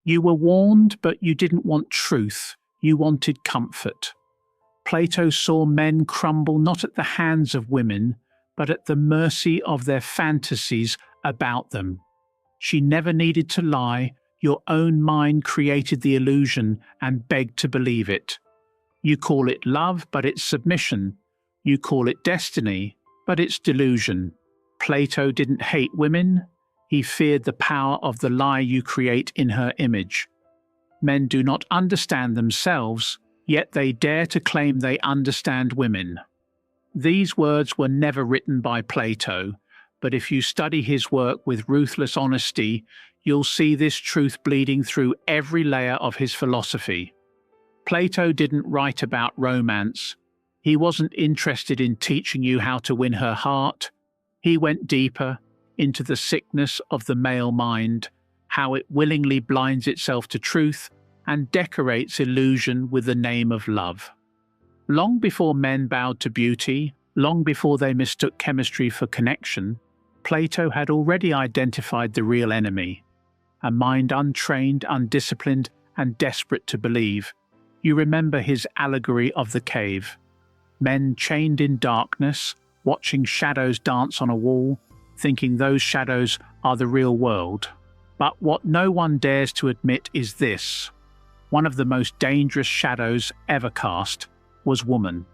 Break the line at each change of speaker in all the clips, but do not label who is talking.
You were warned, but you didn't want truth. You wanted comfort. Plato saw men crumble not at the hands of women, but at the mercy of their fantasies about them. She never needed to lie. Your own mind created the illusion and begged to believe it. You call it love, but it's submission. You call it destiny, but it's delusion. Plato didn't hate women. He feared the power of the lie you create in her image. Men do not understand themselves, yet they dare to claim they understand women. These words were never written by Plato, but if you study his work with ruthless honesty, you'll see this truth bleeding through every layer of his philosophy. Plato didn't write about romance. He wasn't interested in teaching you how to win her heart. He went deeper into the sickness of the male mind, how it willingly blinds itself to truth and decorates illusion with the name of love. Long before men bowed to beauty, long before they mistook chemistry for connection, Plato had already identified the real enemy, a mind untrained, undisciplined, and desperate to believe. You remember his allegory of the cave. Men chained in darkness, watching shadows dance on a wall, thinking those shadows are the real world. But what no one dares to admit is this: one of the most dangerous shadows ever cast was woman.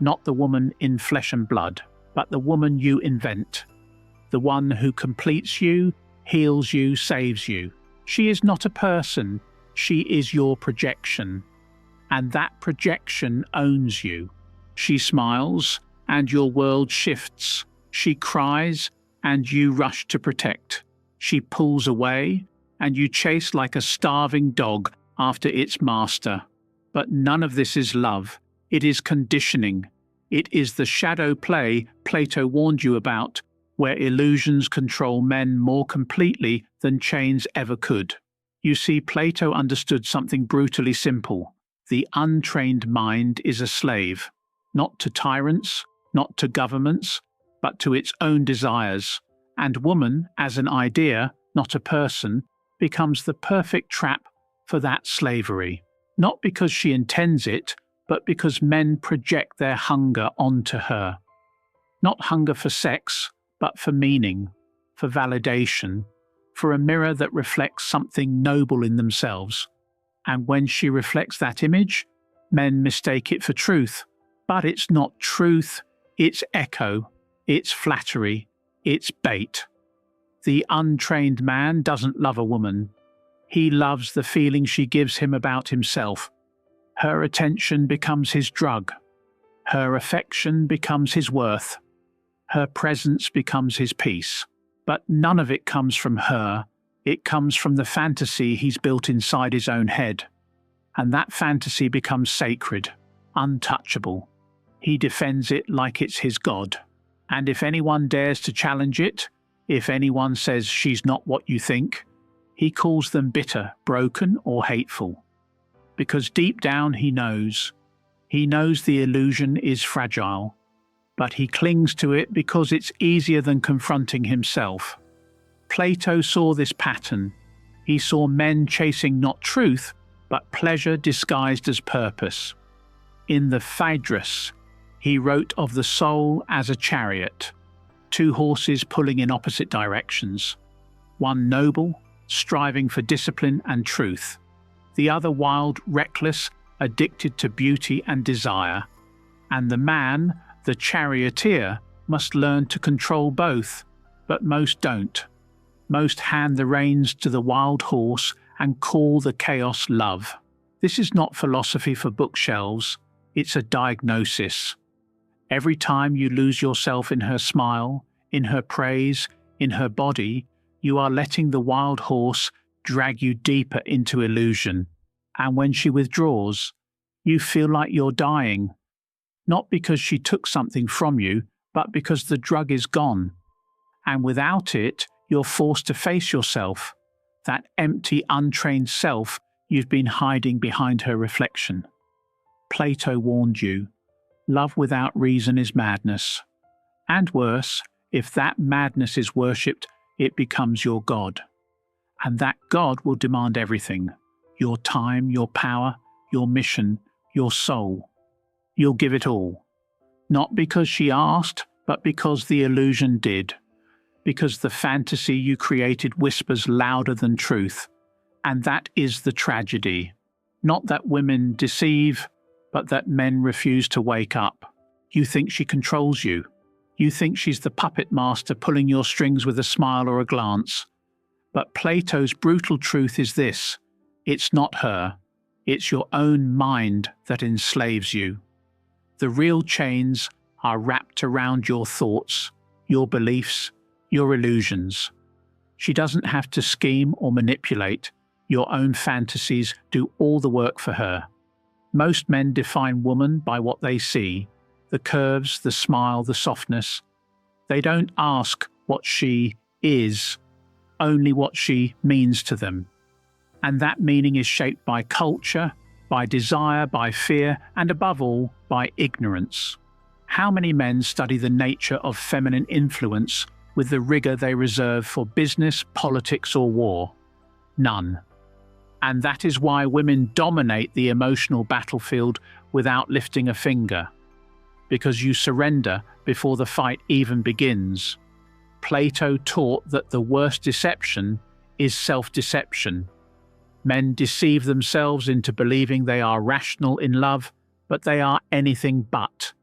Not the woman in flesh and blood, but the woman you invent. The one who completes you, heals you, saves you. She is not a person, she is your projection. And that projection owns you. She smiles, and your world shifts. She cries, and you rush to protect. She pulls away, and you chase like a starving dog after its master. But none of this is love. It is conditioning. It is the shadow play Plato warned you about, where illusions control men more completely than chains ever could. You see, Plato understood something brutally simple. The untrained mind is a slave, not to tyrants, not to governments, but to its own desires. And woman, as an idea, not a person, becomes the perfect trap for that slavery. Not because she intends it, but because men project their hunger onto her. Not hunger for sex, but for meaning, for validation, for a mirror that reflects something noble in themselves. And when she reflects that image, men mistake it for truth. But it's not truth, it's echo, it's flattery, it's bait. The untrained man doesn't love a woman. He loves the feeling she gives him about himself. Her attention becomes his drug. Her affection becomes his worth. Her presence becomes his peace. But none of it comes from her. It comes from the fantasy he's built inside his own head. And that fantasy becomes sacred, untouchable. He defends it like it's his god. And if anyone dares to challenge it, if anyone says she's not what you think, he calls them bitter, broken, or hateful. Because deep down he knows the illusion is fragile, but he clings to it because it's easier than confronting himself. Plato saw this pattern. He saw men chasing not truth, but pleasure disguised as purpose. In the Phaedrus, he wrote of the soul as a chariot, two horses pulling in opposite directions, one noble, striving for discipline and truth, the other wild, reckless, addicted to beauty and desire. And the man, the charioteer, must learn to control both, but most don't. Most hand the reins to the wild horse and call the chaos love. This is not philosophy for bookshelves, it's a diagnosis. Every time you lose yourself in her smile, in her praise, in her body, you are letting the wild horse drag you deeper into illusion. And when she withdraws, you feel like you're dying. Not because she took something from you, but because the drug is gone. And without it, you're forced to face yourself, that empty, untrained self you've been hiding behind her reflection. Plato warned you, love without reason is madness. And worse, if that madness is worshipped, it becomes your god. and that God will demand everything: your time, your power, your mission, your soul. You'll give it all. Not because she asked, but because the illusion did. Because the fantasy you created whispers louder than truth. And that is the tragedy. Not that women deceive, but that men refuse to wake up. You think she controls you. You think she's the puppet master pulling your strings with a smile or a glance. But Plato's brutal truth is this: it's not her. It's your own mind that enslaves you. The real chains are wrapped around your thoughts, your beliefs, your illusions. She doesn't have to scheme or manipulate. Your own fantasies do all the work for her. Most men define woman by what they see: the curves, the smile, the softness. They don't ask what she is, only what she means to them. And that meaning is shaped by culture, by desire, by fear, and above all, by ignorance. How many men study the nature of feminine influence with the rigor they reserve for business, politics, or war? None. And that is why women dominate the emotional battlefield without lifting a finger. Because you surrender before the fight even begins. Plato taught that the worst deception is self-deception. Men deceive themselves into believing they are rational in love, but they are anything but.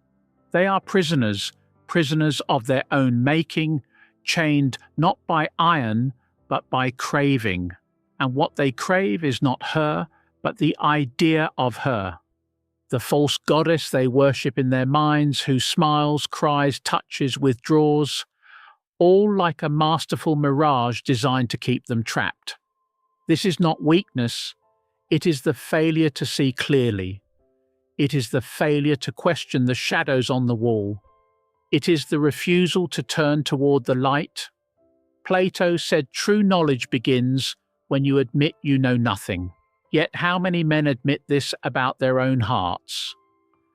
They are prisoners, prisoners of their own making, chained not by iron, but by craving. And what they crave is not her, but the idea of her. The false goddess they worship in their minds, who smiles, cries, touches, withdraws, all like a masterful mirage designed to keep them trapped. This is not weakness, it is the failure to see clearly. It is the failure to question the shadows on the wall. It is the refusal to turn toward the light. Plato said true knowledge begins when you admit you know nothing. Yet how many men admit this about their own hearts?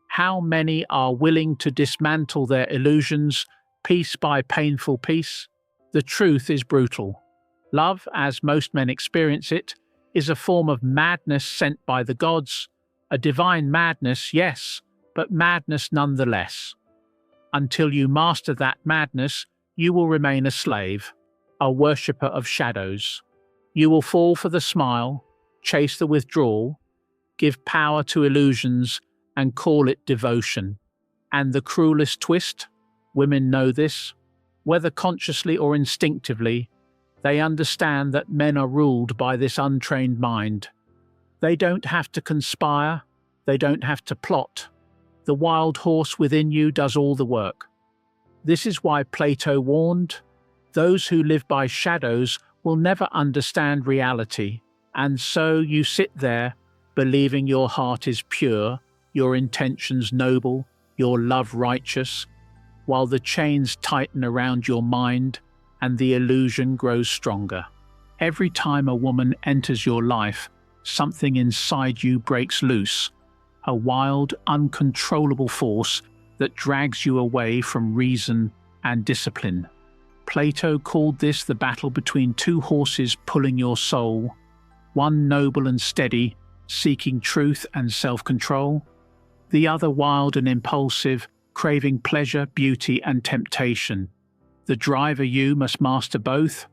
How many are willing to dismantle their illusions, piece by painful piece? The truth is brutal. Love, as most men experience it, is a form of madness sent by the gods. A divine madness, yes, but madness nonetheless. Until you master that madness, you will remain a slave, a worshipper of shadows. You will fall for the smile, chase the withdrawal, give power to illusions, and call it devotion. And the cruelest twist? Women know this. Whether consciously or instinctively, they understand that men are ruled by this untrained mind. They don't have to conspire, they don't have to plot. The wild horse within you does all the work. This is why Plato warned, those who live by shadows will never understand reality. And so you sit there, believing your heart is pure, your intentions noble, your love righteous, while the chains tighten around your mind and the illusion grows stronger. Every time a woman enters your life, something inside you breaks loose, a wild, uncontrollable force that drags you away from reason and discipline. Plato called this the battle between two horses pulling your soul, one noble and steady, seeking truth and self-control, the other wild and impulsive, craving pleasure, beauty, and temptation. The driver you must master both,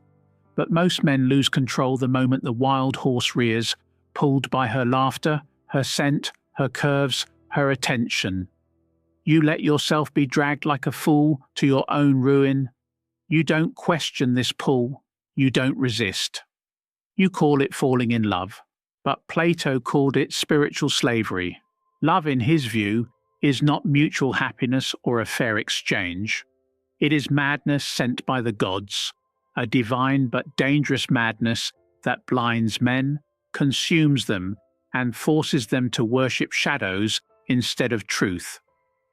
but most men lose control the moment the wild horse rears, pulled by her laughter, her scent, her curves, her attention. You let yourself be dragged like a fool to your own ruin. You don't question this pull, you don't resist. You call it falling in love, but Plato called it spiritual slavery. Love, in his view, is not mutual happiness or a fair exchange. It is madness sent by the gods, a divine but dangerous madness that blinds men, consumes them, and forces them to worship shadows instead of truth.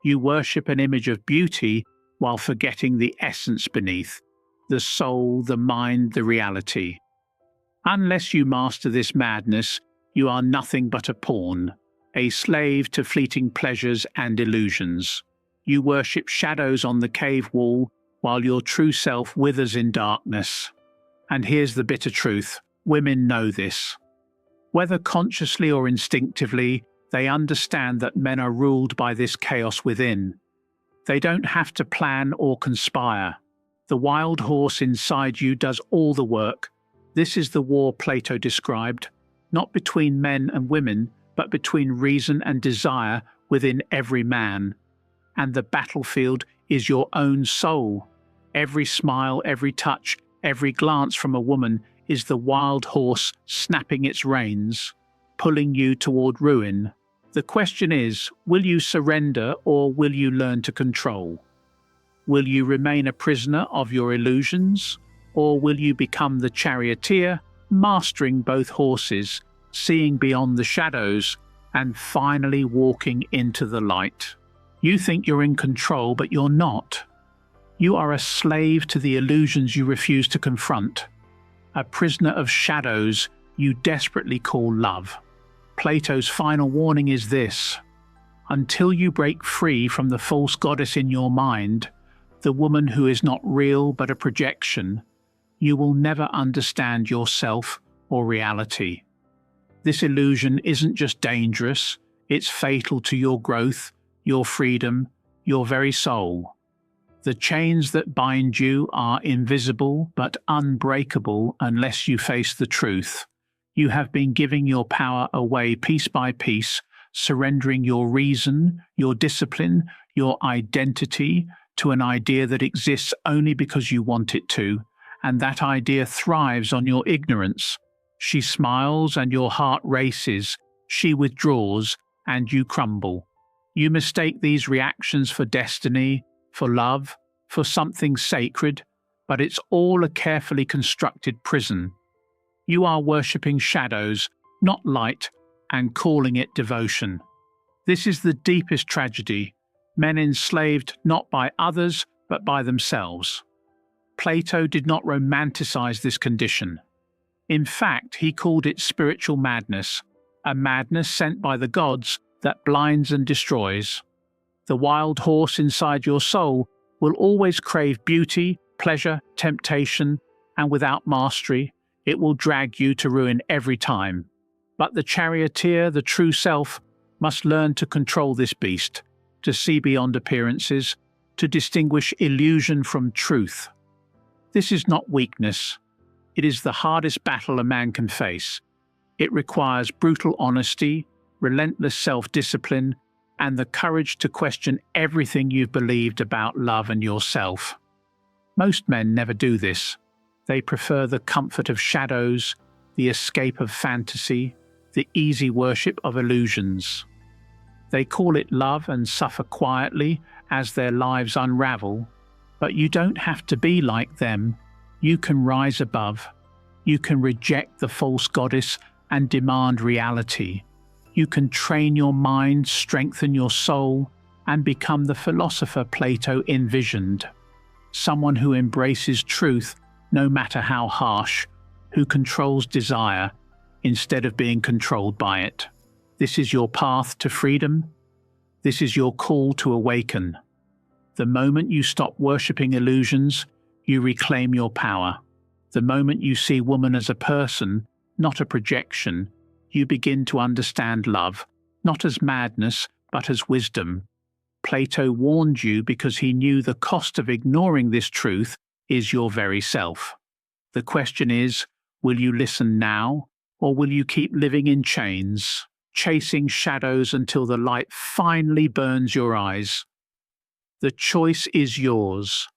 You worship an image of beauty while forgetting the essence beneath, the soul, the mind, the reality. Unless you master this madness, you are nothing but a pawn, a slave to fleeting pleasures and illusions. You worship shadows on the cave wall while your true self withers in darkness. And here's the bitter truth. Women know this. Whether consciously or instinctively, they understand that men are ruled by this chaos within. They don't have to plan or conspire. The wild horse inside you does all the work. This is the war Plato described, not between men and women, but between reason and desire within every man. And the battlefield is your own soul. Every smile, every touch, every glance from a woman is the wild horse snapping its reins, pulling you toward ruin. The question is, will you surrender or will you learn to control? Will you remain a prisoner of your illusions, or will you become the charioteer, mastering both horses, seeing beyond the shadows, and finally walking into the light? You think you're in control, but you're not. You are a slave to the illusions you refuse to confront, a prisoner of shadows you desperately call love. Plato's final warning is this: until you break free from the false goddess in your mind, the woman who is not real but a projection, you will never understand yourself or reality. This illusion isn't just dangerous, it's fatal to your growth, your freedom, your very soul. The chains that bind you are invisible but unbreakable unless you face the truth. You have been giving your power away piece by piece, surrendering your reason, your discipline, your identity to an idea that exists only because you want it to, and that idea thrives on your ignorance. She smiles and your heart races, she withdraws and you crumble. You mistake these reactions for destiny, for love, for something sacred, but it's all a carefully constructed prison. You are worshipping shadows, not light, and calling it devotion. This is the deepest tragedy, men enslaved not by others, but by themselves. Plato did not romanticize this condition. In fact, he called it spiritual madness, a madness sent by the gods that blinds and destroys. The wild horse inside your soul will always crave beauty, pleasure, temptation, and without mastery, it will drag you to ruin every time. But the charioteer, the true self, must learn to control this beast, to see beyond appearances, to distinguish illusion from truth. This is not weakness. It is the hardest battle a man can face. It requires brutal honesty, relentless self-discipline, and the courage to question everything you've believed about love and yourself. Most men never do this. They prefer the comfort of shadows, the escape of fantasy, the easy worship of illusions. They call it love and suffer quietly as their lives unravel, but you don't have to be like them. You can rise above. You can reject the false goddess and demand reality. You can train your mind, strengthen your soul, and become the philosopher Plato envisioned. Someone who embraces truth, no matter how harsh, who controls desire instead of being controlled by it. This is your path to freedom. This is your call to awaken. The moment you stop worshipping illusions, you reclaim your power. The moment you see woman as a person, not a projection, you begin to understand love, not as madness, but as wisdom. Plato warned you because he knew the cost of ignoring this truth is your very self. The question is, will you listen now, or will you keep living in chains, chasing shadows until the light finally burns your eyes? The choice is yours.